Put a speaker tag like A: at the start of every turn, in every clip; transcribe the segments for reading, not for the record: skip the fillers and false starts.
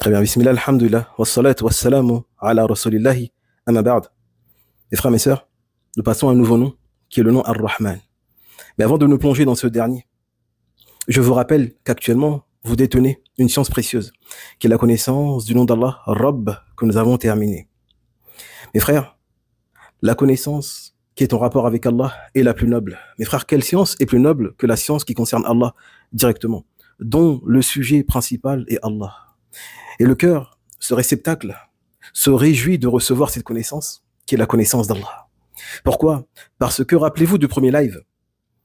A: Très bien, bismillah, alhamdulillah, wassalatu wassalamu ala rasulillahi, amma ba'd. Mes frères, mes sœurs, nous passons à un nouveau nom, qui est le nom Ar-Rahman. Mais avant de nous plonger dans ce dernier, je vous rappelle qu'actuellement, vous détenez une science précieuse, qui est la connaissance du nom d'Allah, Rabb, que nous avons terminé. Mes frères, la connaissance qui est en rapport avec Allah est la plus noble. Mes frères, quelle science est plus noble que la science qui concerne Allah directement, dont le sujet principal est Allah? Et le cœur, ce réceptacle, se réjouit de recevoir cette connaissance, qui est la connaissance d'Allah. Pourquoi? Parce que, rappelez-vous du premier live,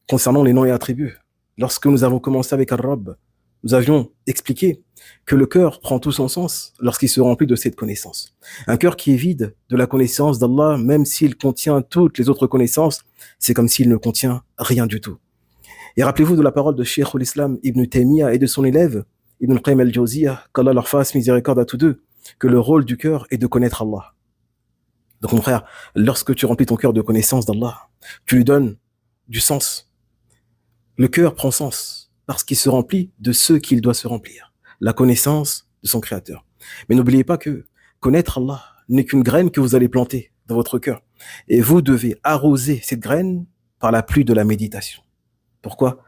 A: concernant les noms et attributs. Lorsque nous avons commencé avec Ar-Rabb, nous avions expliqué que le cœur prend tout son sens lorsqu'il se remplit de cette connaissance. Un cœur qui est vide de la connaissance d'Allah, même s'il contient toutes les autres connaissances, c'est comme s'il ne contient rien du tout. Et rappelez-vous de la parole de Cheikh l'Islam Ibn Taymiyyah et de son élève Ibn al-Qayyim al-Jawziyya, qu'Allah leur fasse miséricorde à tous deux, que le rôle du cœur est de connaître Allah. Donc mon frère, lorsque tu remplis ton cœur de connaissance d'Allah, tu lui donnes du sens. Le cœur prend sens parce qu'il se remplit de ce qu'il doit se remplir, la connaissance de son Créateur. Mais n'oubliez pas que connaître Allah n'est qu'une graine que vous allez planter dans votre cœur. Et vous devez arroser cette graine par la pluie de la méditation. Pourquoi?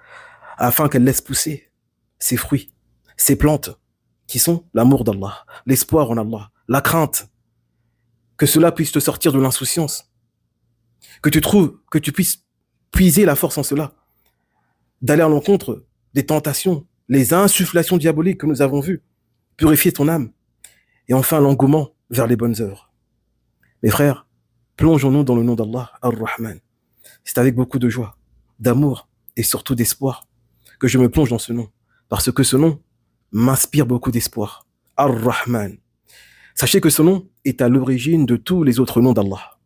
A: Afin qu'elle laisse pousser ses fruits, ces plantes qui sont l'amour d'Allah, l'espoir en Allah, la crainte, que cela puisse te sortir de l'insouciance, que tu puisses puiser la force en cela, d'aller à l'encontre des tentations, les insufflations diaboliques que nous avons vues, purifier ton âme, et enfin l'engouement vers les bonnes œuvres. Mes frères, plongeons-nous dans le nom d'Allah, Ar-Rahman. C'est avec beaucoup de joie, d'amour et surtout d'espoir que je me plonge dans ce nom, parce que ce nom m'inspire beaucoup d'espoir. Ar-Rahman. Sachez que ce nom est à l'origine de tous les autres noms d'Allah.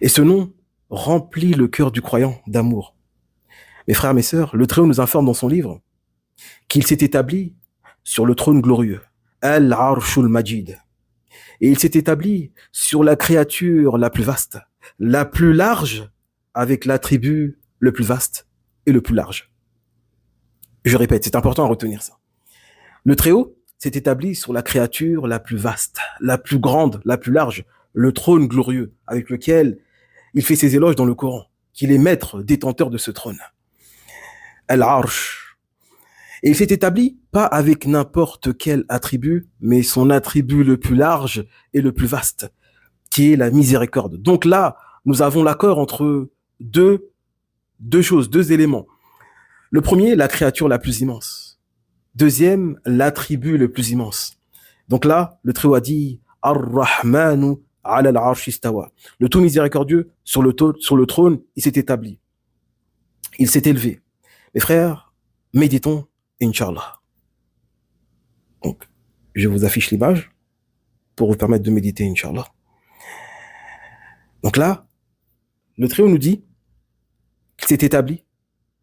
A: Et ce nom remplit le cœur du croyant d'amour. Mes frères, mes sœurs, le Très-Haut nous informe dans son livre qu'il s'est établi sur le trône glorieux, Al-Arshul Majid. Et il s'est établi sur la créature la plus vaste, la plus large, avec l'attribut le plus vaste et le plus large. Je répète, c'est important à retenir ça. Le Très-Haut s'est établi sur la créature la plus vaste, la plus grande, la plus large, le trône glorieux avec lequel il fait ses éloges dans le Coran, qu'il est maître, détenteur de ce trône. Al-Arsh. Et il s'est établi pas avec n'importe quel attribut, mais son attribut le plus large et le plus vaste, qui est la miséricorde. Donc là, nous avons l'accord entre deux choses, deux éléments. Le premier, la créature la plus immense. Deuxième, l'attribut le plus immense. Donc là, le Très-Haut a dit Ar-Rahmanu ala al-Arsh istawa. Le tout miséricordieux sur le trône, il s'est établi. Il s'est élevé. Mes frères, méditons, Inch'Allah. Donc, je vous affiche l'image pour vous permettre de méditer, Inch'Allah. Donc là, le Très-Haut nous dit qu'il s'est établi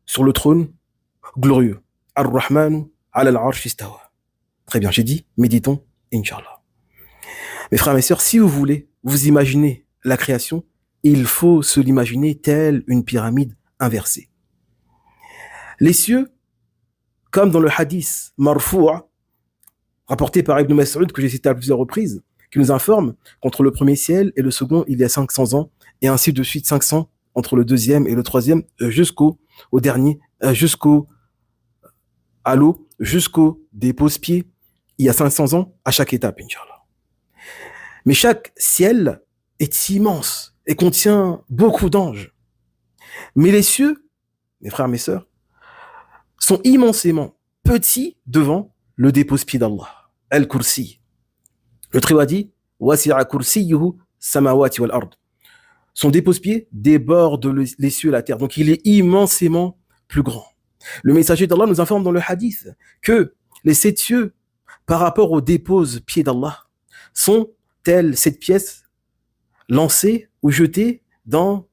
A: sur le trône glorieux. Ar-Rahmanu ala al-Arsh istawa. Très bien, j'ai dit, méditons, Inch'Allah. Mes frères, mes sœurs, si vous voulez vous imaginer la création, il faut se l'imaginer telle une pyramide inversée. Les cieux, comme dans le hadith marfou', rapporté par Ibn Mas'ud, que j'ai cité à plusieurs reprises, qui nous informe qu'entre le premier ciel et le second, il y a 500 ans, et ainsi de suite 500 entre le deuxième et le troisième, jusqu'au dernier, jusqu'au à l'eau, jusqu'au dépose-pied, il y a 500 ans à chaque étape, Inch'Allah. Mais chaque ciel est immense et contient beaucoup d'anges. Mais les cieux, mes frères, mes sœurs, sont immensément petits devant le dépose-pied d'Allah, Al-Kursi. Le Très-Haut a dit Wasi'a kursiyyuhu samawati wal ard. Son dépose-pied déborde les cieux et la terre. Donc il est immensément plus grand. Le messager d'Allah nous informe dans le hadith que les 7 cieux, par rapport au dépose-pied d'Allah, sont telles 7 pièces lancées ou jetées dans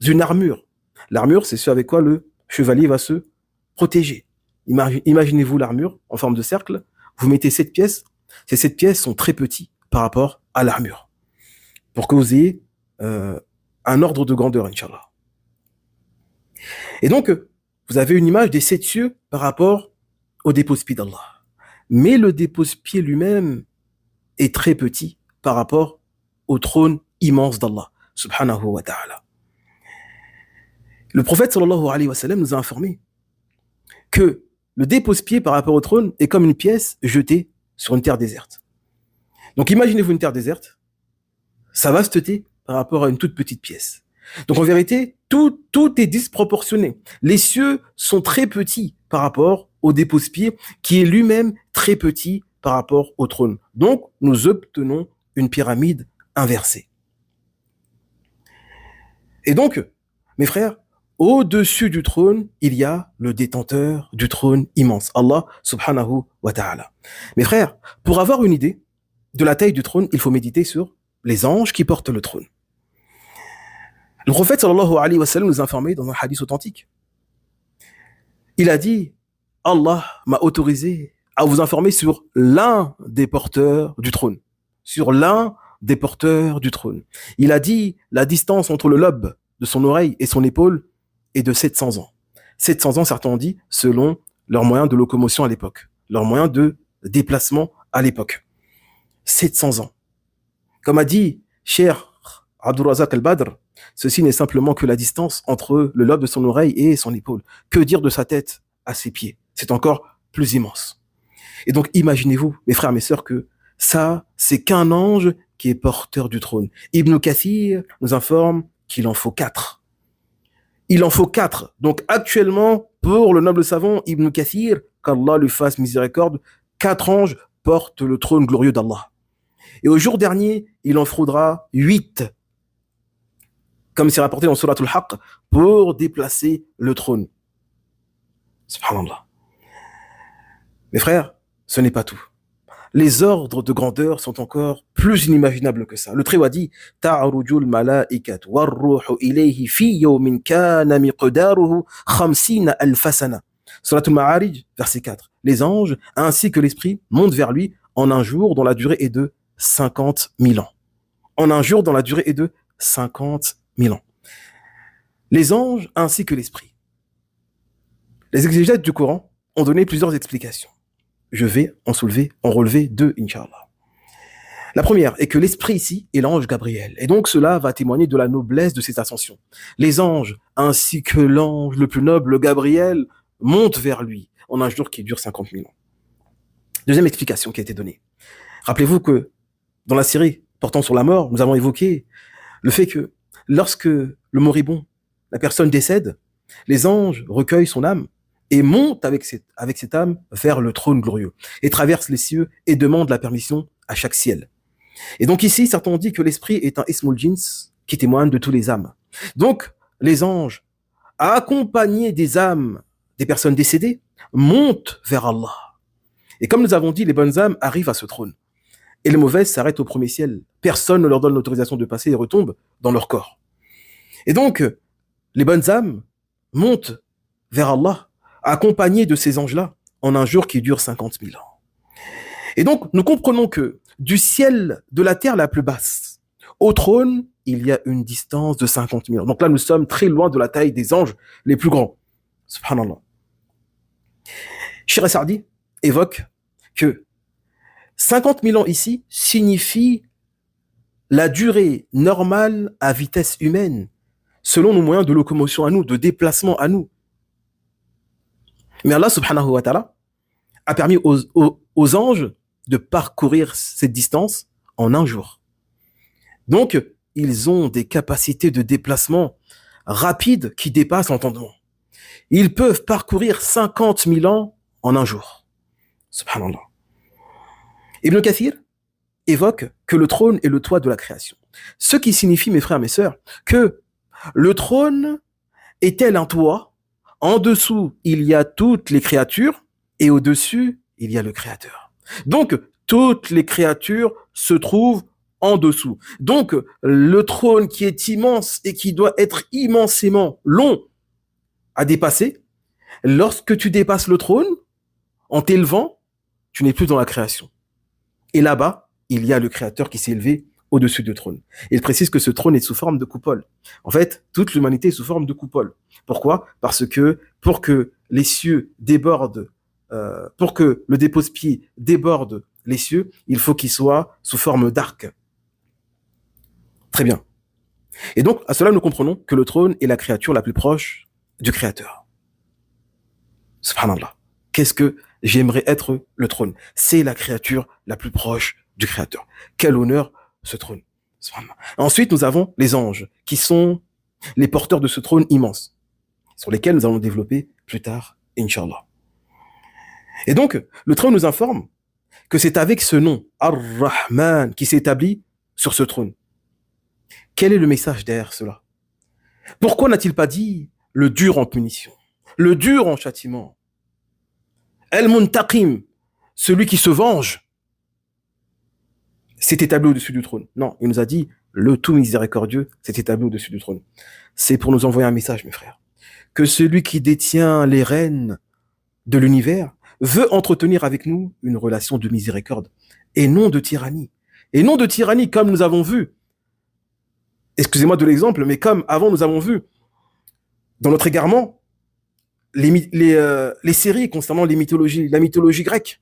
A: une armure. L'armure, c'est ce avec quoi le chevalier va se protéger. Imaginez-vous l'armure en forme de cercle, vous mettez 7 pièces, ces 7 pièces sont très petites par rapport à l'armure, pour que vous ayez un ordre de grandeur, Inch'Allah. Et donc, vous avez une image des 7 cieux par rapport au dépose-pied d'Allah. Mais le dépose-pied lui-même est très petit par rapport au trône immense d'Allah, subhanahu wa ta'ala. Le prophète sallallahu alayhi wa sallam nous a informé que le dépose-pied par rapport au trône est comme une pièce jetée sur une terre déserte. Donc imaginez-vous une terre déserte, ça va se têter par rapport à une toute petite pièce. Donc en vérité, tout est disproportionné. Les cieux sont très petits par rapport au dépose-pied qui est lui-même très petit par rapport au trône. Donc nous obtenons une pyramide inversée. Et donc, mes frères, au-dessus du trône, il y a le détenteur du trône immense, Allah subhanahu wa ta'ala. Mes frères, pour avoir une idée de la taille du trône, il faut méditer sur les anges qui portent le trône. Le prophète sallallahu alayhi wa sallam nous a informé dans un hadith authentique. Il a dit, Allah m'a autorisé à vous informer sur l'un des porteurs du trône. Sur l'un des porteurs du trône. Il a dit, la distance entre le lobe de son oreille et son épaule est de 700 ans. 700 ans, certains ont dit, selon leurs moyens de locomotion à l'époque, leurs moyens de déplacement à l'époque. 700 ans. Comme a dit Cheikh Abdul Razak al-Badr, ceci n'est simplement que la distance entre le lobe de son oreille et son épaule. Que dire de sa tête à ses pieds? C'est encore plus immense. Et donc, imaginez-vous, mes frères, mes sœurs, que ça, c'est qu'un ange qui est porteur du trône. Ibn Kathir nous informe qu'il en faut 4. Il en faut 4. Donc, actuellement, pour le noble savant Ibn Kathir, qu'Allah lui fasse miséricorde, 4 anges portent le trône glorieux d'Allah. Et au jour dernier, il en faudra 8, comme c'est rapporté dans Surat al-Haqq, pour déplacer le trône. Subhanallah. Mes frères, ce n'est pas tout. Les ordres de grandeur sont encore plus inimaginables que ça. Le Très-Haut a dit Ta'arujul mala'ikat warruhu ilayhi fi yawmin kana miqdaruhu 50 alf sana. Surat al-Ma'arij, verset 4. Les anges ainsi que l'esprit montent vers lui en un jour dont la durée est de 50 000 ans. En un jour dont la durée est de 50 000 ans. Les anges ainsi que l'esprit. Les exégètes du Coran ont donné plusieurs explications. Je vais en relever 2, Inch'Allah. La première est que l'esprit ici est l'ange Gabriel. Et donc cela va témoigner de la noblesse de ses ascensions. Les anges, ainsi que l'ange le plus noble, Gabriel, montent vers lui en un jour qui dure 50 000 ans. Deuxième explication qui a été donnée. Rappelez-vous que dans la série portant sur la mort, nous avons évoqué le fait que lorsque le moribond, la personne décède, les anges recueillent son âme et monte avec cette âme vers le trône glorieux, et traverse les cieux et demande la permission à chaque ciel. Et donc ici, certains ont dit que l'esprit est un ismul jins qui témoigne de tous les âmes. Donc, les anges, accompagnés des âmes des personnes décédées, montent vers Allah. Et comme nous avons dit, les bonnes âmes arrivent à ce trône. Et les mauvaises s'arrêtent au premier ciel. Personne ne leur donne l'autorisation de passer et retombent dans leur corps. Et donc, les bonnes âmes montent vers Allah, accompagné de ces anges-là, en un jour qui dure 50 000 ans. Et donc, nous comprenons que du ciel de la terre la plus basse au trône, il y a une distance de 50 000 ans. Donc là, nous sommes très loin de la taille des anges les plus grands. Subhanallah. Cheikh Saadi évoque que 50 000 ans ici signifie la durée normale à vitesse humaine, selon nos moyens de locomotion à nous, de déplacement à nous. Mais Allah subhanahu wa ta'ala a permis aux anges de parcourir cette distance en un jour. Donc, ils ont des capacités de déplacement rapides qui dépassent l'entendement. Ils peuvent parcourir 50 000 ans en un jour. Subhanallah. Ibn Kathir évoque que le trône est le toit de la création. Ce qui signifie, mes frères, mes sœurs, que le trône est tel un toit. En dessous, il y a toutes les créatures et au-dessus, il y a le Créateur. Donc, toutes les créatures se trouvent en dessous. Donc, le trône qui est immense et qui doit être immensément long à dépasser, lorsque tu dépasses le trône, en t'élevant, tu n'es plus dans la création. Et là-bas, il y a le Créateur qui s'est élevé au-dessus du trône. Il précise que ce trône est sous forme de coupole. En fait, toute l'humanité est sous forme de coupole. Pourquoi ? Parce que pour que les cieux débordent pour que le dépose-pied déborde les cieux, il faut qu'il soit sous forme d'arc. Très bien. Et donc, à cela, nous comprenons que le trône est la créature la plus proche du Créateur. Subhanallah. Qu'est-ce que j'aimerais être le trône? C'est la créature la plus proche du Créateur. Quel honneur ce trône. Subhanallah. Ensuite, nous avons les anges, qui sont les porteurs de ce trône immense, sur lesquels nous allons développer plus tard, Inch'Allah. Et donc, le trône nous informe que c'est avec ce nom, Ar-Rahman, qui s'établit sur ce trône. Quel est le message derrière cela? Pourquoi n'a-t-il pas dit le dur en punition, le dur en châtiment, El-Muntaqim, celui qui se venge, s'est établi au-dessus du trône? Non, il nous a dit le tout miséricordieux s'est établi au-dessus du trône. C'est pour nous envoyer un message, mes frères, que celui qui détient les rênes de l'univers veut entretenir avec nous une relation de miséricorde et non de tyrannie. Et non de tyrannie comme nous avons vu, excusez-moi de l'exemple, mais comme avant nous avons vu dans notre égarement les séries concernant la mythologie grecque,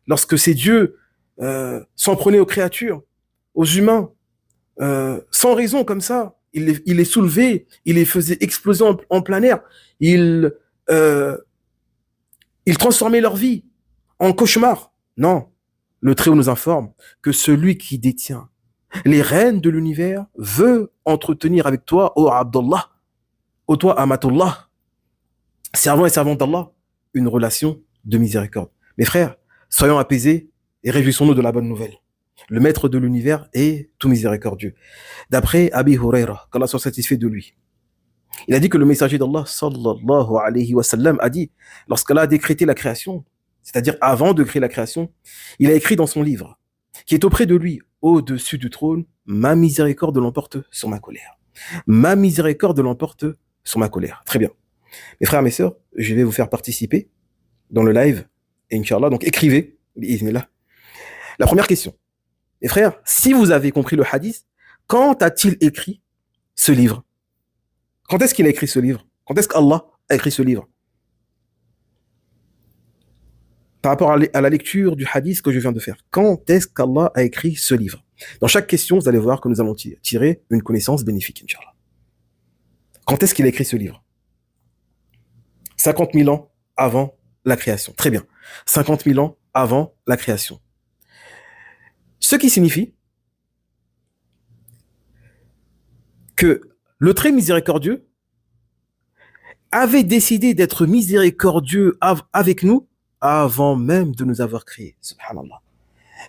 A: lorsque ces dieux s'en prenaient aux créatures, aux humains, sans raison comme ça, il les soulevait, il les faisait exploser en plein air, il transformait leur vie en cauchemar. Non, le Très-Haut nous informe que celui qui détient les rênes de l'univers veut entretenir avec toi, ô Abdallah, ô toi Amatullah, servant et servante d'Allah, une relation de miséricorde. Mes frères, soyons apaisés et réjouissons-nous de la bonne nouvelle. Le maître de l'univers est tout miséricordieux. D'après Abi Huraira, qu'Allah soit satisfait de lui, il a dit que le messager d'Allah, sallallahu alayhi wa sallam, a dit, lorsqu'Allah a décrété la création, c'est-à-dire avant de créer la création, il a écrit dans son livre, qui est auprès de lui, au-dessus du trône, ma miséricorde l'emporte sur ma colère. Ma miséricorde l'emporte sur ma colère. Très bien. Mes frères, mes sœurs, je vais vous faire participer dans le live, et Inch'Allah, donc écrivez, bi'idhnillah. La première question. Mes frères, si vous avez compris le hadith, quand a-t-il écrit ce livre? Quand est-ce qu'il a écrit ce livre? Quand est-ce qu'Allah a écrit ce livre? Par rapport à la lecture du hadith que je viens de faire. Quand est-ce qu'Allah a écrit ce livre? Dans chaque question, vous allez voir que nous allons tirer une connaissance bénéfique, Inch'Allah. Quand est-ce qu'il a écrit ce livre? 50 000 ans avant la création. Très bien. 50 000 ans avant la création. Ce qui signifie que le très miséricordieux avait décidé d'être miséricordieux avec nous avant même de nous avoir créés. Subhanallah.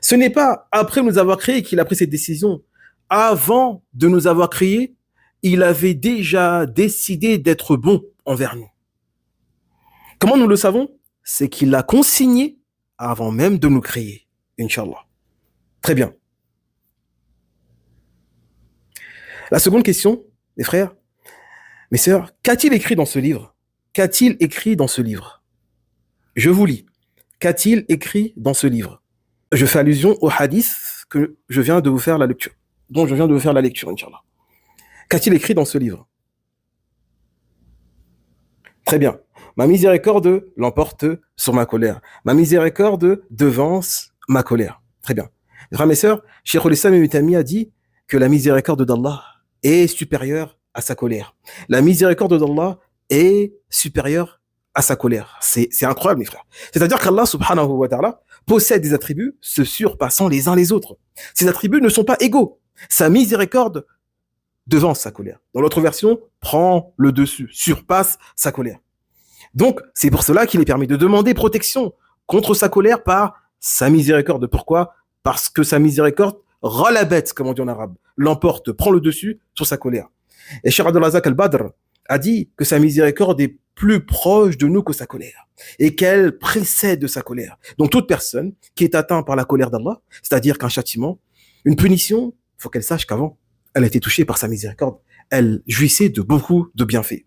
A: Ce n'est pas après nous avoir créés qu'il a pris cette décision. Avant de nous avoir créés, il avait déjà décidé d'être bon envers nous. Comment nous le savons? C'est qu'il l'a consigné avant même de nous créer. Inch'Allah. Très bien. La seconde question, mes frères, mes sœurs, qu'a-t-il écrit dans ce livre? Qu'a-t-il écrit dans ce livre? Je vous lis. Qu'a-t-il écrit dans ce livre? Je fais allusion au hadith que je viens de vous faire la lecture, dont je viens de vous faire la lecture, Inch'Allah. Qu'a-t-il écrit dans ce livre? Très bien. Ma miséricorde l'emporte sur ma colère. Ma miséricorde devance ma colère. Très bien. Mes frères, mes sœurs, Cheikh al-Islam Ibn Taymiyyah a dit que la miséricorde d'Allah est supérieure à sa colère. La miséricorde d'Allah est supérieure à sa colère. C'est incroyable, mes frères. C'est-à-dire qu'Allah, subhanahu wa ta'ala, possède des attributs se surpassant les uns les autres. Ces attributs ne sont pas égaux. Sa miséricorde devance sa colère. Dans l'autre version, prend le dessus, surpasse sa colère. Donc, c'est pour cela qu'il est permis de demander protection contre sa colère par sa miséricorde. Pourquoi? Parce que sa miséricorde relabet, comme on dit en arabe, l'emporte, prend le dessus sur sa colère. Et Cheikh Abdul Razak al-Badr a dit que sa miséricorde est plus proche de nous que sa colère et qu'elle précède de sa colère. Donc toute personne qui est atteinte par la colère d'Allah, c'est-à-dire qu'un châtiment, une punition, il faut qu'elle sache qu'avant, elle a été touchée par sa miséricorde. Elle jouissait de beaucoup de bienfaits.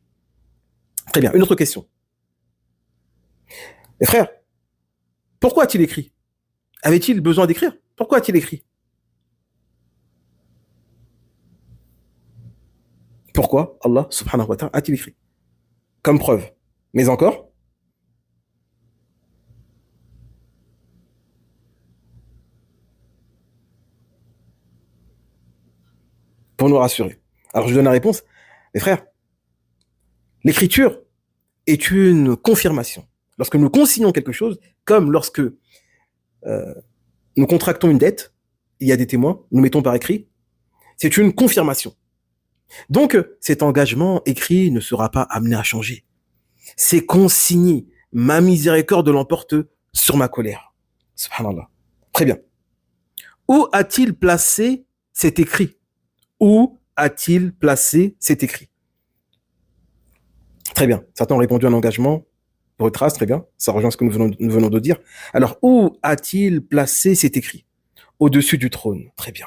A: Très bien, une autre question. Mes frères, pourquoi a-t-il écrit? Avait-il besoin d'écrire? Pourquoi a-t-il écrit? Pourquoi Allah subhanahu wa ta'ala a-t-il écrit? Comme preuve. Mais encore, pour nous rassurer. Alors je donne la réponse. Mes frères, l'écriture est une confirmation. Lorsque nous consignons quelque chose, comme lorsque nous contractons une dette, il y a des témoins, nous mettons par écrit, c'est une confirmation. Donc, cet engagement écrit ne sera pas amené à changer. C'est consigné. Ma miséricorde l'emporte sur ma colère. Subhanallah. Très bien. Où a-t-il placé cet écrit? Où a-t-il placé cet écrit? Très bien. Certains ont répondu à un engagement. Retrace, très bien. Ça rejoint ce que nous venons de dire. Alors, où a-t-il placé cet écrit? Au-dessus du trône. Très bien.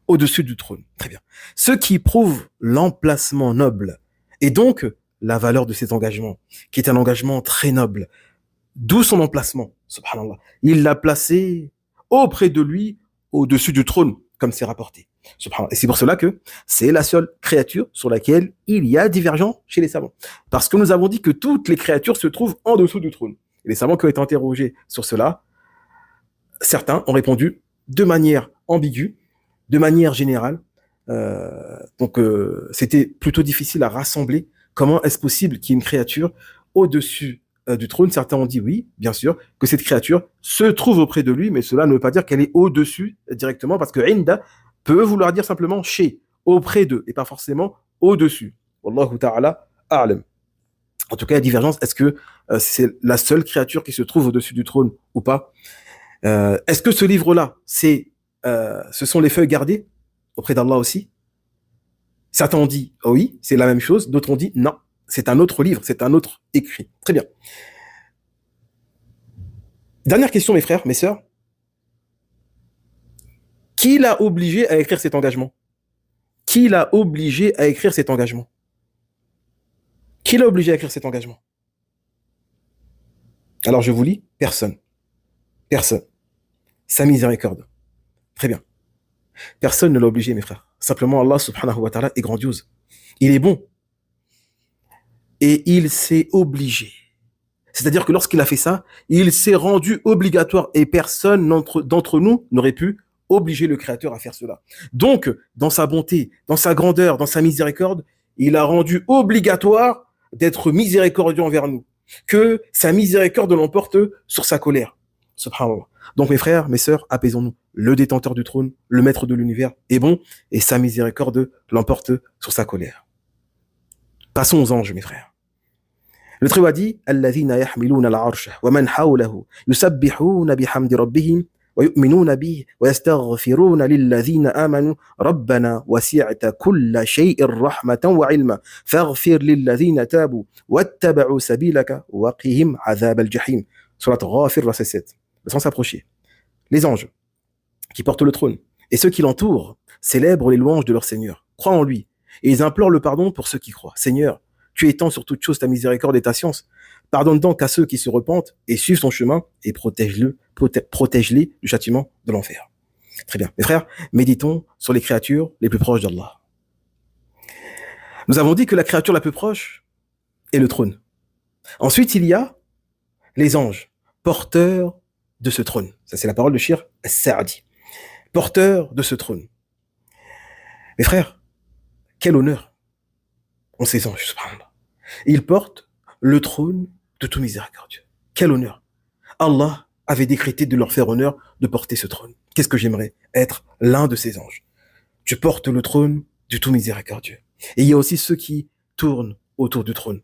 A: Au-dessus du trône. Très bien. Ce qui prouve l'emplacement noble et donc la valeur de cet engagement, qui est un engagement très noble. D'où son emplacement, subhanallah. Il l'a placé auprès de lui, au-dessus du trône, comme c'est rapporté. Subhanallah. Et c'est pour cela que c'est la seule créature sur laquelle il y a divergence chez les savants. Parce que nous avons dit que toutes les créatures se trouvent en dessous du trône. Et les savants qui ont été interrogés sur cela, certains ont répondu de manière ambiguë, de manière générale. C'était plutôt difficile à rassembler. Comment est-ce possible qu'il y ait une créature au-dessus du trône? Certains ont dit oui, bien sûr, que cette créature se trouve auprès de lui, mais cela ne veut pas dire qu'elle est au-dessus directement, parce que inda peut vouloir dire simplement chez, auprès d'eux, et pas forcément au-dessus. Wallahu ta'ala a'lam. En tout cas, la divergence, est-ce que c'est la seule créature qui se trouve au-dessus du trône ou pas? Est-ce que ce livre-là, ce sont les feuilles gardées auprès d'Allah aussi? Certains ont dit oui, c'est la même chose. D'autres ont dit non, c'est un autre livre, c'est un autre écrit. Très bien. Dernière question, mes frères, mes sœurs. Qui l'a obligé à écrire cet engagement? Qui l'a obligé à écrire cet engagement? Qui l'a obligé à écrire cet engagement? Alors je vous lis, personne. Personne. Sa miséricorde. Très bien. Personne ne l'a obligé, mes frères. Simplement, Allah subhanahu wa ta'ala est grandiose. Il est bon. Et il s'est obligé. C'est-à-dire que lorsqu'il a fait ça, il s'est rendu obligatoire et personne d'entre nous n'aurait pu obliger le Créateur à faire cela. Donc, dans sa bonté, dans sa grandeur, dans sa miséricorde, il a rendu obligatoire d'être miséricordieux envers nous. Que sa miséricorde l'emporte sur sa colère. Subhanallah. Donc, mes frères, mes sœurs, apaisons-nous. Le détenteur du trône, le maître de l'univers est bon et sa miséricorde l'emporte sur sa colère. Passons aux anges, mes frères. Le très haut a dit Alladhina yahmiluna al-arsha wa man hawlahu yusabbihuna bihamdi rabbihim wa yu'minuna bihi wa yastaghfiruna lilladhina amanu rabbana wasi'ta kulla shay'in rahmatan wa 'ilma faghfir lilladhina tabu wattaba'u sabilaka wa qihim 'adhab al-jahim. Surat Ghafir, verset 7. Sans s'approcher. Les anges qui portent le trône et ceux qui l'entourent célèbrent les louanges de leur Seigneur, croient en lui et ils implorent le pardon pour ceux qui croient. Seigneur, tu étends sur toute chose ta miséricorde et ta science. Pardonne donc à ceux qui se repentent et suivent son chemin et protège-les du châtiment de l'enfer. Très bien. Mes frères, méditons sur les créatures les plus proches d'Allah. Nous avons dit que la créature la plus proche est le trône. Ensuite, il y a les anges, porteurs de ce trône. Ça, c'est la parole de Shir As-Sa'di. Porteurs de ce trône. Mes frères, quel honneur ont ces anges, subhanallah. Ils portent le trône de tout miséricordieux. Quel honneur. Allah avait décrété de leur faire honneur de porter ce trône. Qu'est-ce que j'aimerais être l'un de ces anges. Tu portes le trône du tout miséricordieux. Et il y a aussi ceux qui tournent autour du trône.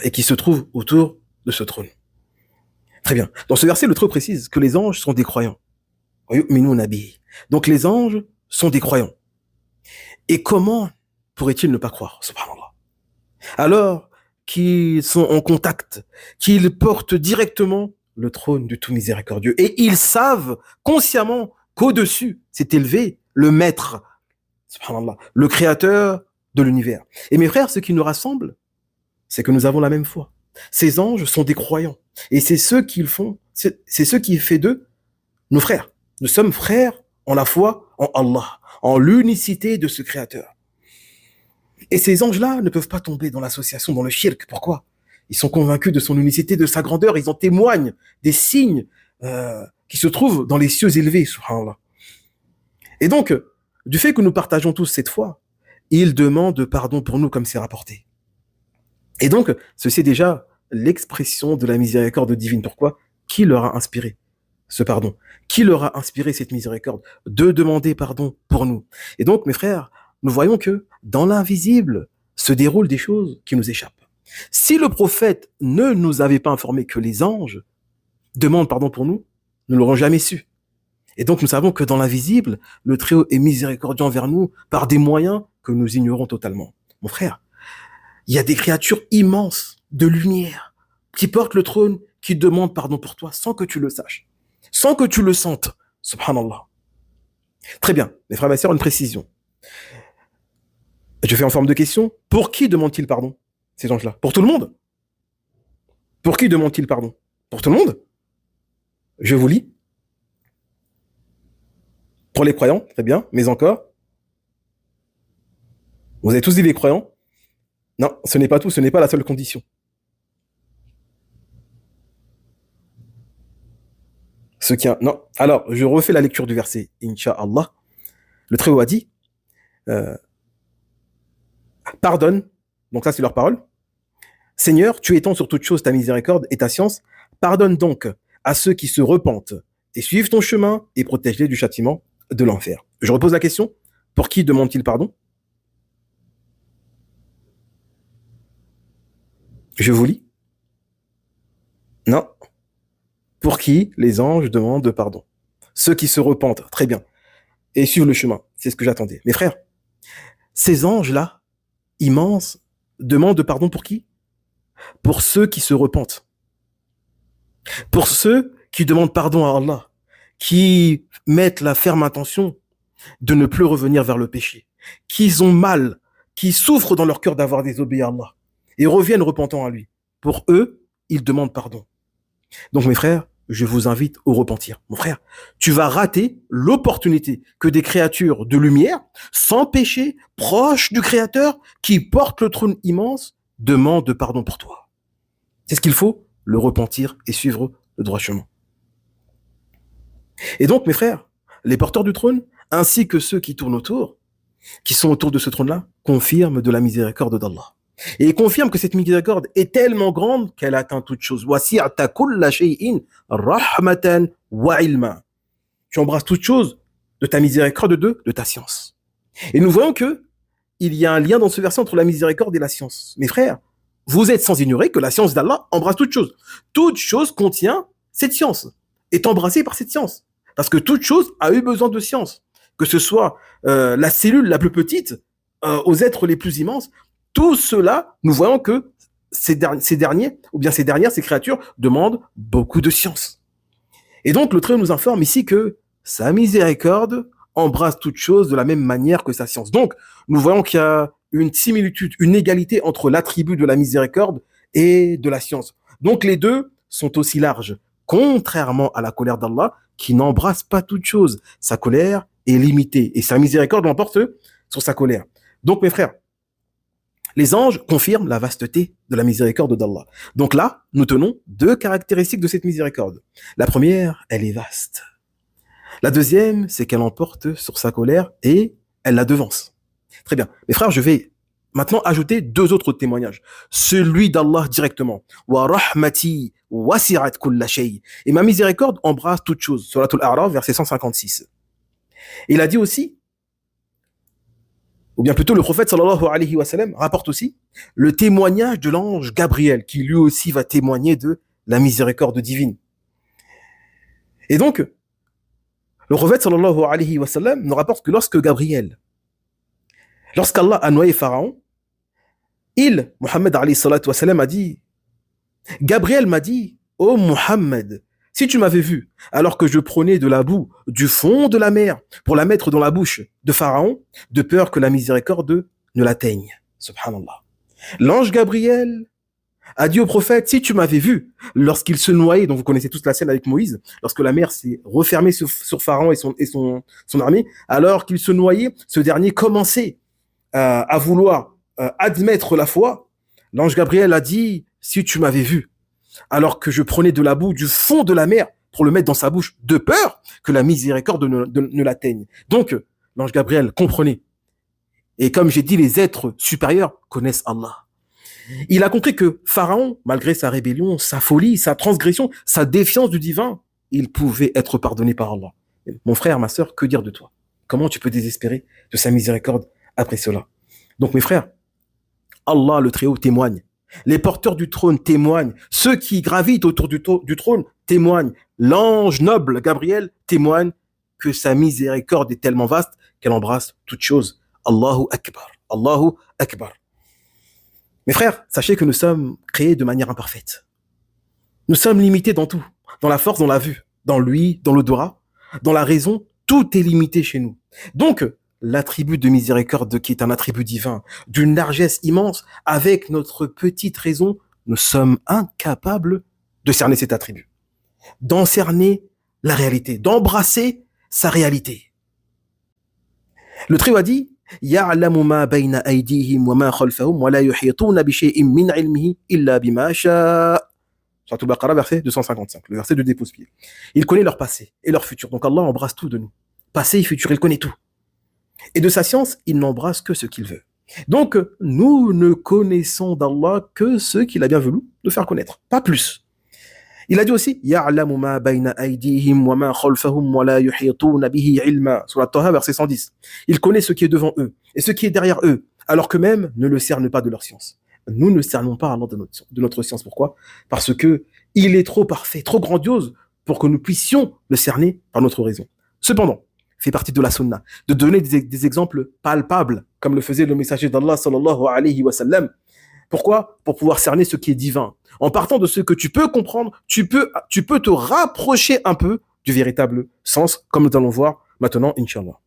A: Et qui se trouvent autour de ce trône. Très bien. Dans ce verset, le Très précise que les anges sont des croyants. Donc les anges sont des croyants. Et comment pourrait-il ne pas croire, subhanallah? Alors qu'ils sont en contact, qu'ils portent directement le trône du tout miséricordieux. Et ils savent consciemment qu'au-dessus s'est élevé le maître, subhanallah, le créateur de l'univers. Et mes frères, ce qui nous rassemble, c'est que nous avons la même foi. Ces anges sont des croyants. Et c'est ce qui fait d'eux nos frères. Nous sommes frères en la foi en Allah, en l'unicité de ce créateur. Et ces anges-là ne peuvent pas tomber dans l'association, dans le shirk. Pourquoi? Ils sont convaincus de son unicité, de sa grandeur. Ils en témoignent des signes qui se trouvent dans les cieux élevés, subhanallah. Et donc, du fait que nous partageons tous cette foi, il demande pardon pour nous comme c'est rapporté. Et donc, ceci est déjà l'expression de la miséricorde divine. Pourquoi? Qui leur a inspiré ce pardon? Qui leur a inspiré cette miséricorde de demander pardon pour nous? Et donc, mes frères, nous voyons que dans l'invisible se déroulent des choses qui nous échappent. Si le prophète ne nous avait pas informé que les anges demandent pardon pour nous, nous ne l'aurons jamais su. Et donc, nous savons que dans l'invisible, le Très-Haut est miséricordieux envers nous par des moyens que nous ignorons totalement. Mon frère, il y a des créatures immenses de lumière qui portent le trône, qui demandent pardon pour toi sans que tu le saches, sans que tu le sentes. Subhanallah. Très bien, mes frères et mes sœurs, une précision. Je fais en forme de question. Pour qui demandent-ils pardon, ces anges-là? Pour tout le monde? Pour qui demandent-ils pardon? Pour tout le monde? Je vous lis. Pour les croyants, très bien, mais encore? Vous avez tous dit les croyants? Non, ce n'est pas tout, ce n'est pas la seule condition. Non. Alors, je refais la lecture du verset. Inch'Allah. Le Très-Haut a dit, pardonne, donc ça c'est leur parole. Seigneur, tu étends sur toute chose ta miséricorde et ta science. Pardonne donc à ceux qui se repentent et suivent ton chemin et protège-les du châtiment de l'enfer. Je repose la question. Pour qui demande-t-il pardon? Je vous lis. Non. Pour qui les anges demandent pardon? Ceux qui se repentent, très bien, et suivent le chemin. C'est ce que j'attendais. Mes frères, ces anges-là, immenses, demandent pardon pour qui? Pour ceux qui se repentent. Pour ceux qui demandent pardon à Allah, qui mettent la ferme intention de ne plus revenir vers le péché, qui ont mal, qui souffrent dans leur cœur d'avoir désobéi à Allah, et reviennent repentant à lui. Pour eux, ils demandent pardon. Donc mes frères, je vous invite au repentir. Mon frère, tu vas rater l'opportunité que des créatures de lumière, sans péché, proches du Créateur, qui portent le trône immense, demandent pardon pour toi. C'est ce qu'il faut, le repentir et suivre le droit chemin. Et donc, mes frères, les porteurs du trône, ainsi que ceux qui tournent autour, qui sont autour de ce trône-là, confirment de la miséricorde d'Allah. Et ils confirment que cette miséricorde est tellement grande qu'elle atteint toute chose. Wasi'ta kulla shay'in rahmatan wa ilma. Tu embrasses toute chose de ta miséricorde, de ta science. Et nous voyons que il y a un lien dans ce verset entre la miséricorde et la science. Mes frères, vous êtes sans ignorer que la science d'Allah embrasse toute chose. Toute chose contient cette science, est embrassée par cette science. Parce que toute chose a eu besoin de science. Que ce soit la cellule la plus petite aux êtres les plus immenses, tout cela, nous voyons que ces dernières, ces créatures demandent beaucoup de science. Et donc, le Très-Haut nous informe ici que sa miséricorde embrasse toute chose de la même manière que sa science. Donc, nous voyons qu'il y a une similitude, une égalité entre l'attribut de la miséricorde et de la science. Donc, les deux sont aussi larges, contrairement à la colère d'Allah, qui n'embrasse pas toute chose. Sa colère est limitée et sa miséricorde l'emporte sur sa colère. Donc, mes frères, les anges confirment la vasteté de la miséricorde d'Allah. Donc là, nous tenons deux caractéristiques de cette miséricorde. La première, elle est vaste. La deuxième, c'est qu'elle emporte sur sa colère et elle la devance. Très bien. Mes frères, je vais maintenant ajouter deux autres témoignages. Celui d'Allah directement. Wa rahmati wasi'at kulla shay. Et ma miséricorde embrasse toute chose. Suratul A'raf, verset 156. Il a dit aussi, ou bien plutôt le prophète sallallahu alayhi wa sallam rapporte aussi le témoignage de l'ange Gabriel, qui lui aussi va témoigner de la miséricorde divine. Et donc, le prophète sallallahu alayhi wa sallam nous rapporte que lorsqu'Allah a noyé Pharaon, Mohammed alayhi salatu wa sallam a dit, Gabriel m'a dit, ô Mohammed, si tu m'avais vu, alors que je prenais de la boue du fond de la mer pour la mettre dans la bouche de Pharaon, de peur que la miséricorde ne l'atteigne. Subhanallah. L'ange Gabriel a dit au prophète, si tu m'avais vu, lorsqu'il se noyait, donc vous connaissez tous la scène avec Moïse, lorsque la mer s'est refermée sur Pharaon et son armée, alors qu'il se noyait, ce dernier commençait à vouloir admettre la foi. L'ange Gabriel a dit, si tu m'avais vu, alors que je prenais de la boue du fond de la mer pour le mettre dans sa bouche, de peur que la miséricorde ne l'atteigne. Donc, l'ange Gabriel comprenait. Et comme j'ai dit, les êtres supérieurs connaissent Allah. Il a compris que Pharaon, malgré sa rébellion, sa folie, sa transgression, sa défiance du divin, il pouvait être pardonné par Allah. Mon frère, ma sœur, que dire de toi? Comment tu peux désespérer de sa miséricorde après cela? Donc mes frères, Allah le Très-Haut témoigne. Les porteurs du trône témoignent. Ceux qui gravitent autour du trône témoignent. L'ange noble Gabriel témoigne que sa miséricorde est tellement vaste qu'elle embrasse toutes choses. Allahu Akbar. Allahu Akbar. Mes frères, sachez que nous sommes créés de manière imparfaite. Nous sommes limités dans tout. Dans la force, dans la vue, dans l'ouïe, dans l'odorat, dans la raison. Tout est limité chez nous. Donc, l'attribut de miséricorde qui est un attribut divin, d'une largesse immense, avec notre petite raison, nous sommes incapables de cerner cet attribut, d'en cerner la réalité, d'embrasser sa réalité. Le Très-Haut a dit يَعْلَمُ مَا بَيْنَ أَيْدِيهِمْ وَمَا خَلْفَهُمْ وَلَا يُحِيطُونَ بِشَيْءٍ مِّنْ عِلْمِهِ إِلَّا بِمَا شَاءَ. Sourate Al-Baqarah, verset 255, le verset de dépose-pied. Il connaît leur passé et leur futur. Donc Allah embrasse tout de nous. Passé et futur, il connaît tout. Et de sa science, il n'embrasse que ce qu'il veut. Donc, nous ne connaissons d'Allah que ce qu'il a bien voulu nous faire connaître, pas plus. Il a dit aussi يَعْلَمُ مَا بَيْنَ أَيْدِيهِمْ وَمَا خَلْفَهُمْ وَلَا يُحِيطُونَ بِهِ عِلْمًا. Sur la Torah, verset 110. Il connaît ce qui est devant eux et ce qui est derrière eux, alors qu'eux-mêmes ne le cernent pas de leur science. Nous ne cernons pas Allah de notre science. Pourquoi? Parce que il est trop parfait, trop grandiose pour que nous puissions le cerner par notre raison. Cependant, fait partie de la sunna, de donner des exemples palpables, comme le faisait le messager d'Allah sallallahu alayhi wa sallam. Pourquoi? Pour pouvoir cerner ce qui est divin. En partant de ce que tu peux comprendre, tu peux te rapprocher un peu du véritable sens, comme nous allons voir maintenant, Inch'Allah.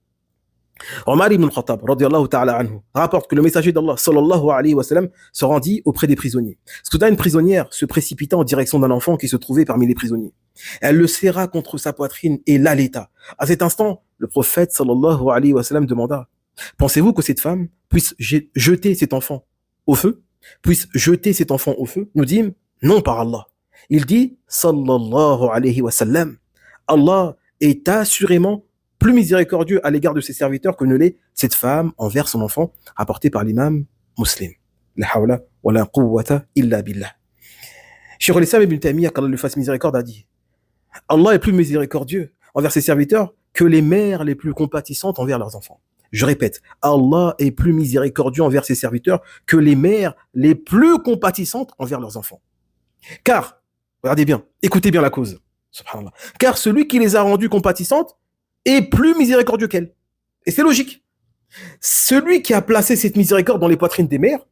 A: Omar ibn al-Khattab, radiyallahu ta'ala anhu, rapporte que le messager d'Allah, sallallahu alayhi wa sallam, se rendit auprès des prisonniers. Soudain, une prisonnière se précipita en direction d'un enfant qui se trouvait parmi les prisonniers. Elle le serra contre sa poitrine et l'allaita. À cet instant, le prophète, sallallahu alayhi wa sallam, demanda: pensez-vous que cette femme puisse jeter cet enfant au feu? Puisse jeter cet enfant au feu? Nous dîmes: non, par Allah. Il dit, sallallahu alayhi wa sallam, Allah est assurément plus miséricordieux à l'égard de ses serviteurs que ne l'est cette femme envers son enfant, rapporté par l'imam Muslim. La hawla wa la quwwata illa billah. Cheikh al-Islam ibn Taymiyyah, qu'Allah lui fasse miséricorde, a dit: Allah est plus miséricordieux envers ses serviteurs que les mères les plus compatissantes envers leurs enfants. Je répète, Allah est plus miséricordieux envers ses serviteurs que les mères les plus compatissantes envers leurs enfants. Car, regardez bien, écoutez bien la cause, subhanallah, car celui qui les a rendues compatissantes est plus miséricordieux qu'elles. Et c'est logique. Celui qui a placé cette miséricorde dans les poitrines des mères,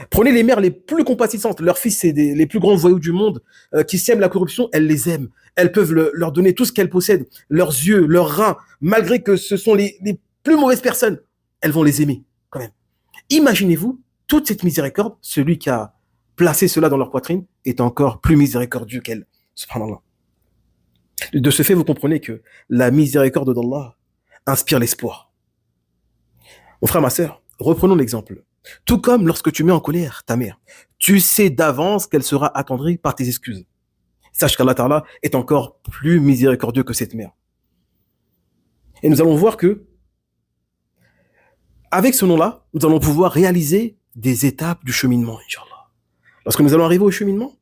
A: prenez les mères les plus compatissantes, leurs fils, c'est les plus grands voyous du monde, qui sèment la corruption, elles les aiment. Elles peuvent leur donner tout ce qu'elles possèdent, leurs yeux, leurs reins, malgré que ce sont les plus mauvaises personnes, elles vont les aimer quand même. Imaginez-vous toute cette miséricorde, celui qui a placé cela dans leur poitrine est encore plus miséricordieux qu'elles. Subhanallah. De ce fait, vous comprenez que la miséricorde d'Allah inspire l'espoir. Mon frère, ma sœur, reprenons l'exemple. Tout comme lorsque tu mets en colère ta mère, tu sais d'avance qu'elle sera attendrie par tes excuses. Sache qu'Allah Ta'ala est encore plus miséricordieux que cette mère. Et nous allons voir que, avec ce nom-là, nous allons pouvoir réaliser des étapes du cheminement, Inch'Allah. Lorsque nous allons arriver au cheminement,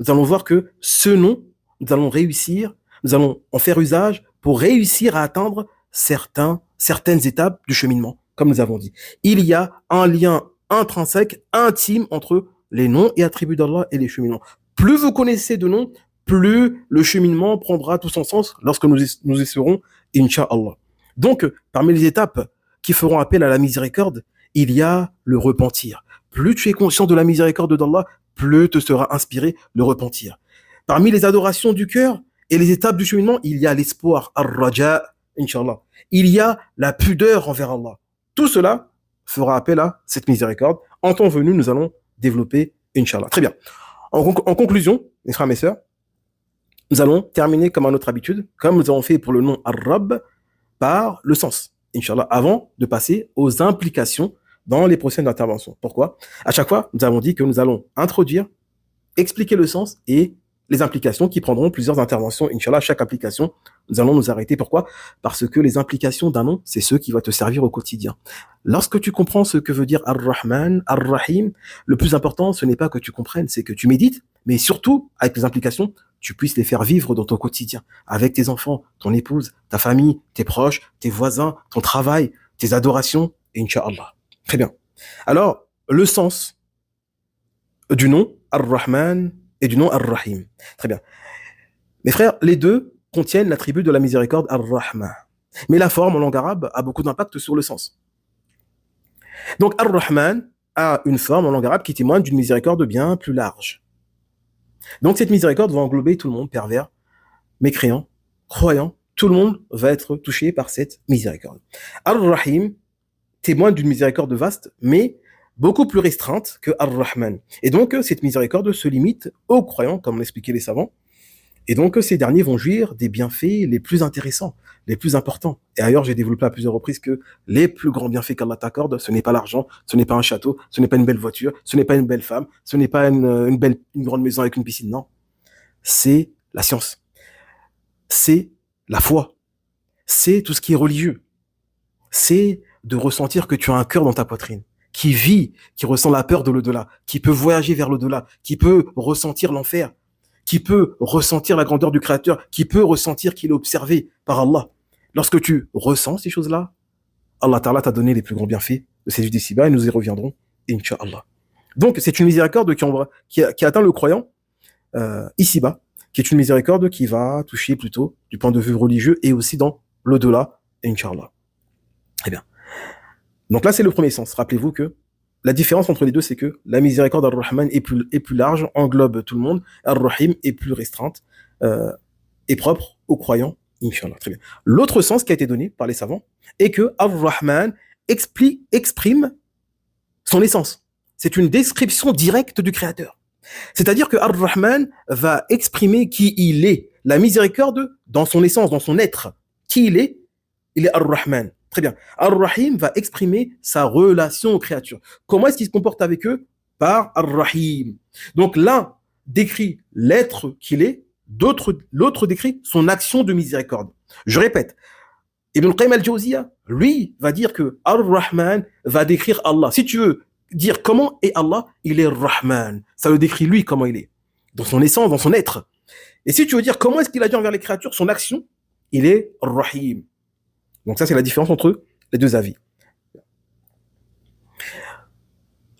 A: nous allons voir que ce nom, nous allons réussir, nous allons en faire usage pour réussir à atteindre certaines étapes du cheminement, comme nous avons dit. Il y a un lien intrinsèque, intime entre les noms et attributs d'Allah et les cheminements. Plus vous connaissez de noms, plus le cheminement prendra tout son sens lorsque nous y serons, Inch'Allah. Donc, parmi les étapes qui feront appel à la miséricorde, il y a le repentir. Plus tu es conscient de la miséricorde d'Allah, plus te sera inspiré le repentir. Parmi les adorations du cœur et les étapes du cheminement, il y a l'espoir, ar-raja, Inch'Allah. Il y a la pudeur envers Allah. Tout cela fera appel à cette miséricorde. En temps venu, nous allons développer, Inch'Allah. Très bien. En conclusion, mes frères et mes sœurs, nous allons terminer comme à notre habitude, comme nous avons fait pour le nom Ar-Rabb, par le sens, Inch'Allah, avant de passer aux implications dans les prochaines interventions. Pourquoi? À chaque fois, nous avons dit que nous allons introduire, expliquer le sens et les implications qui prendront plusieurs interventions. Inch'Allah, chaque application, nous allons nous arrêter. Pourquoi? Parce que les implications d'un nom, c'est ce qui va te servir au quotidien. Lorsque tu comprends ce que veut dire Ar-Rahman, Ar-Rahim, le plus important, ce n'est pas que tu comprennes, c'est que tu médites, mais surtout, avec les implications, tu puisses les faire vivre dans ton quotidien, avec tes enfants, ton épouse, ta famille, tes proches, tes voisins, ton travail, tes adorations, et Inch'Allah. Très bien. Alors, le sens du nom Ar-Rahman et du nom Ar-Rahim. Très bien. Mes frères, les deux contiennent l'attribut de la miséricorde Ar-Rahman. Mais la forme en langue arabe a beaucoup d'impact sur le sens. Donc Ar-Rahman a une forme en langue arabe qui témoigne d'une miséricorde bien plus large. Donc cette miséricorde va englober tout le monde, pervers, mécréant, croyant, tout le monde va être touché par cette miséricorde. Ar-Rahim témoigne d'une miséricorde vaste, mais beaucoup plus restreinte que Ar-Rahman. Et donc cette miséricorde se limite aux croyants, comme l'expliquaient les savants, et donc ces derniers vont jouir des bienfaits les plus intéressants, les plus importants. Et ailleurs, j'ai développé à plusieurs reprises que les plus grands bienfaits qu'Allah t'accorde, ce n'est pas l'argent, ce n'est pas un château, ce n'est pas une belle voiture, ce n'est pas une belle femme, ce n'est pas une grande maison avec une piscine, non. C'est la science, c'est la foi, c'est tout ce qui est religieux, c'est de ressentir que tu as un cœur dans ta poitrine, qui vit, qui ressent la peur de l'au-delà, qui peut voyager vers l'au-delà, qui peut ressentir l'enfer, qui peut ressentir la grandeur du Créateur, qui peut ressentir qu'il est observé par Allah. Lorsque tu ressens ces choses-là, Allah Ta'ala t'a donné les plus grands bienfaits de ces vies d'ici-bas et nous y reviendrons, Inch'Allah. Donc, c'est une miséricorde qui atteint le croyant ici-bas, qui est une miséricorde qui va toucher plutôt du point de vue religieux et aussi dans l'au-delà, Inch'Allah. Très bien. Donc là, c'est le premier sens. Rappelez-vous que la différence entre les deux, c'est que la miséricorde Ar-Rahman est plus large, englobe tout le monde. Ar-Rahim est plus restreinte et propre aux croyants, Inch'Allah. Très bien. L'autre sens qui a été donné par les savants est que Ar-Rahman exprime son essence. C'est une description directe du Créateur. C'est-à-dire que Ar-Rahman va exprimer qui il est. La miséricorde, dans son essence, dans son être, qui il est Ar-Rahman. Très bien. Ar-Rahim va exprimer sa relation aux créatures. Comment est-ce qu'il se comporte avec eux? Par Ar-Rahim. Donc l'un décrit l'être qu'il est, l'autre décrit son action de miséricorde. Je répète, Ibn Qayyim al-Jawziyya, lui, va dire que Ar-Rahman va décrire Allah. Si tu veux dire comment est Allah, il est Rahman. Ça le décrit lui comment il est, dans son essence, dans son être. Et si tu veux dire comment est-ce qu'il agit envers les créatures, son action, il est Rahim. Donc ça, c'est la différence entre les deux avis.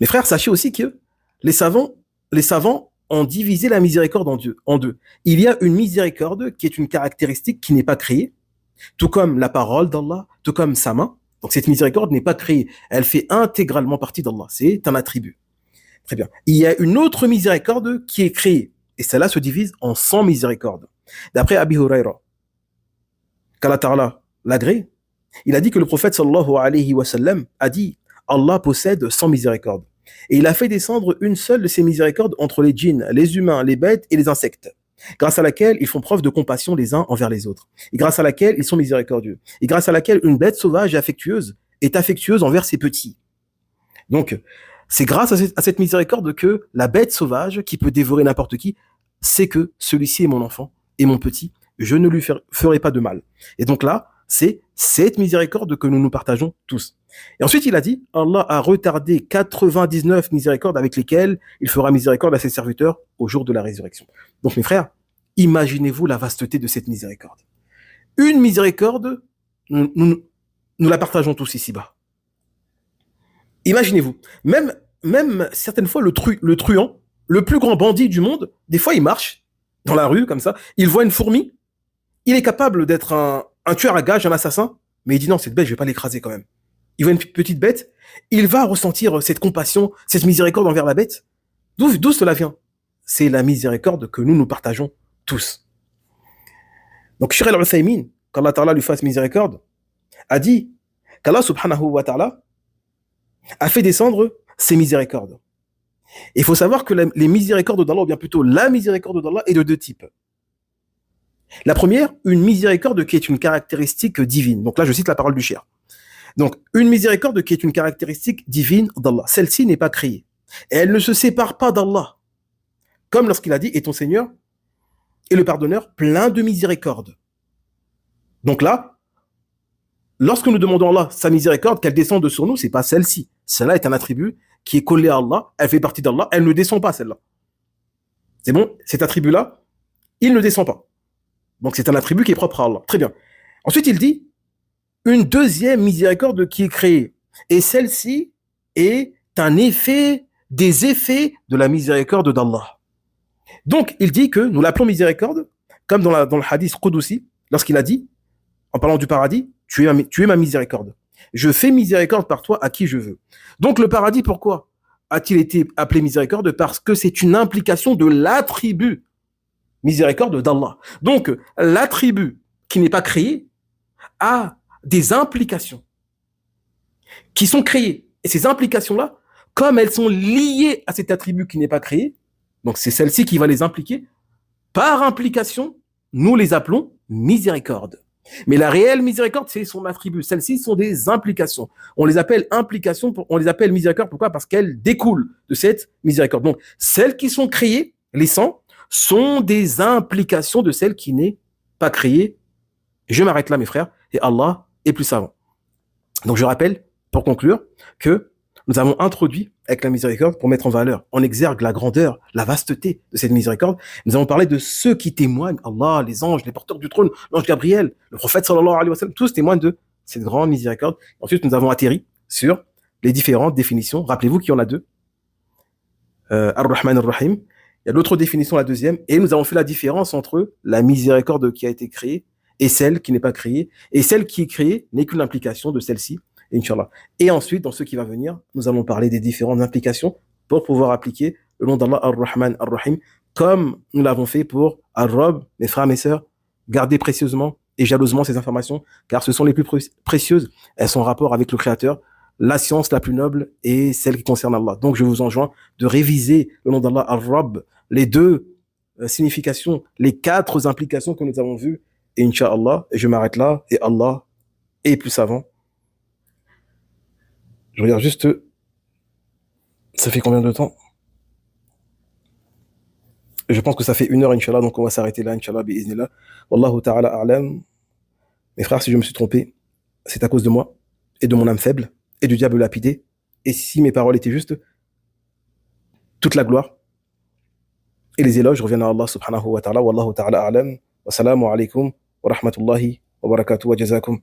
A: Mes frères, sachez aussi que les savants ont divisé la miséricorde en deux. Il y a une miséricorde qui est une caractéristique qui n'est pas créée, tout comme la parole d'Allah, tout comme sa main. Donc cette miséricorde n'est pas créée, elle fait intégralement partie d'Allah, c'est un attribut. Très bien. Il y a une autre miséricorde qui est créée, et celle-là se divise en 100 miséricordes. D'après Abi Huraira, qu'Allah Ta'ala l'agrée, il a dit que le prophète sallallahu alayhi wa sallam a dit Allah possède 100 miséricordes. Et il a fait descendre une seule de ces miséricordes entre les djinns, les humains, les bêtes et les insectes, grâce à laquelle ils font preuve de compassion les uns envers les autres, et grâce à laquelle ils sont miséricordieux, et grâce à laquelle une bête sauvage est affectueuse envers ses petits. Donc, c'est grâce à cette miséricorde que la bête sauvage, qui peut dévorer n'importe qui, sait que celui-ci est mon enfant et mon petit, je ne lui ferai pas de mal. Et donc là, c'est cette miséricorde que nous partageons tous. Et ensuite, il a dit, Allah a retardé 99 miséricordes avec lesquelles il fera miséricorde à ses serviteurs au jour de la résurrection. Donc, mes frères, imaginez-vous la vasteté de cette miséricorde. Une miséricorde, nous la partageons tous ici-bas. Imaginez-vous, même certaines fois, le truand, le plus grand bandit du monde, des fois, il marche dans la rue, comme ça, il voit une fourmi, il est capable d'être un tueur à gages, un assassin, mais il dit non, cette bête, je vais pas l'écraser quand même. Il voit une petite bête, il va ressentir cette compassion, cette miséricorde envers la bête. D'où cela vient? C'est la miséricorde que nous partageons tous. Donc, Cheikh al-Uthaymin, qu'Allah Ta'ala lui fasse miséricorde, a dit qu'Allah subhanahu wa ta'ala a fait descendre ses miséricordes. Et il faut savoir que les miséricordes d'Allah, ou bien plutôt la miséricorde d'Allah, est de deux types. La première, une miséricorde qui est une caractéristique divine. Donc là, je cite la parole du Cheikh. Donc, une miséricorde qui est une caractéristique divine d'Allah. Celle-ci n'est pas créée. Et elle ne se sépare pas d'Allah. Comme lorsqu'il a dit, et ton Seigneur et le pardonneur plein de miséricorde. Donc là, lorsque nous demandons à Allah sa miséricorde, qu'elle descende sur nous, c'est pas celle-ci. Celle-là est un attribut qui est collé à Allah, elle fait partie d'Allah, elle ne descend pas celle-là. C'est bon, cet attribut-là, il ne descend pas. Donc c'est un attribut qui est propre à Allah. Très bien. Ensuite, il dit une deuxième miséricorde qui est créée. Et celle-ci est un effet des effets de la miséricorde d'Allah. Donc, il dit que nous l'appelons miséricorde, comme dans le hadith Qudusi, lorsqu'il a dit, en parlant du paradis, tu es ma miséricorde. Je fais miséricorde par toi à qui je veux. Donc, le paradis, pourquoi a-t-il été appelé miséricorde? Parce que c'est une implication de l'attribut miséricorde d'Allah. Donc, l'attribut qui n'est pas créé a des implications qui sont créées. Et ces implications-là, comme elles sont liées à cet attribut qui n'est pas créé, donc c'est celle-ci qui va les impliquer, par implication, nous les appelons miséricorde. Mais la réelle miséricorde, c'est son attribut. Celles-ci sont des implications. On les appelle implications, on les appelle miséricorde. Pourquoi? Parce qu'elles découlent de cette miséricorde. Donc, celles qui sont créées, les 100, sont des implications de celles qui n'est pas créée. Je m'arrête là, mes frères, et Allah est plus savant. Donc, je rappelle, pour conclure, que nous avons introduit avec la miséricorde pour mettre en valeur, en exergue la grandeur, la vasteté de cette miséricorde. Nous avons parlé de ceux qui témoignent, Allah, les anges, les porteurs du trône, l'ange Gabriel, le prophète sallallahu alayhi wa sallam, tous témoignent de cette grande miséricorde. Ensuite, nous avons atterri sur les différentes définitions. Rappelez-vous qu'il y en a deux. Ar-Rahman Ar-Rahim. Il y a l'autre définition, la deuxième. Et nous avons fait la différence entre la miséricorde qui a été créée et celle qui n'est pas créée. Et celle qui est créée n'est qu'une implication de celle-ci. Inch'Allah. Et ensuite, dans ce qui va venir, nous allons parler des différentes implications pour pouvoir appliquer le nom d'Allah Ar-Rahman Ar-Rahim, comme nous l'avons fait pour Ar-Rabb. Mes frères, mes sœurs, gardez précieusement et jalousement ces informations, car ce sont les plus précieuses. Elles sont en rapport avec le Créateur, la science la plus noble et celle qui concerne Allah. Donc, je vous enjoins de réviser le nom d'Allah Ar-Rabb, les deux significations, les 4 implications que nous avons vues. Et Inch'Allah, et je m'arrête là, et Allah est plus savant. Je regarde juste, ça fait combien de temps? Je pense que ça fait 1 heure, Inch'Allah, donc on va s'arrêter là, Inch'Allah, bi'iznillah. Wallahu ta'ala a'lam. Mes frères, si je me suis trompé, c'est à cause de moi, et de mon âme faible, et du diable lapidé. Et si mes paroles étaient justes, toute la gloire et les éloges reviennent à Allah subhanahu wa ta'ala. Wallahu ta'ala a'lam. Wassalamu alaikum wa rahmatullahi wa barakatuh wa jazakum.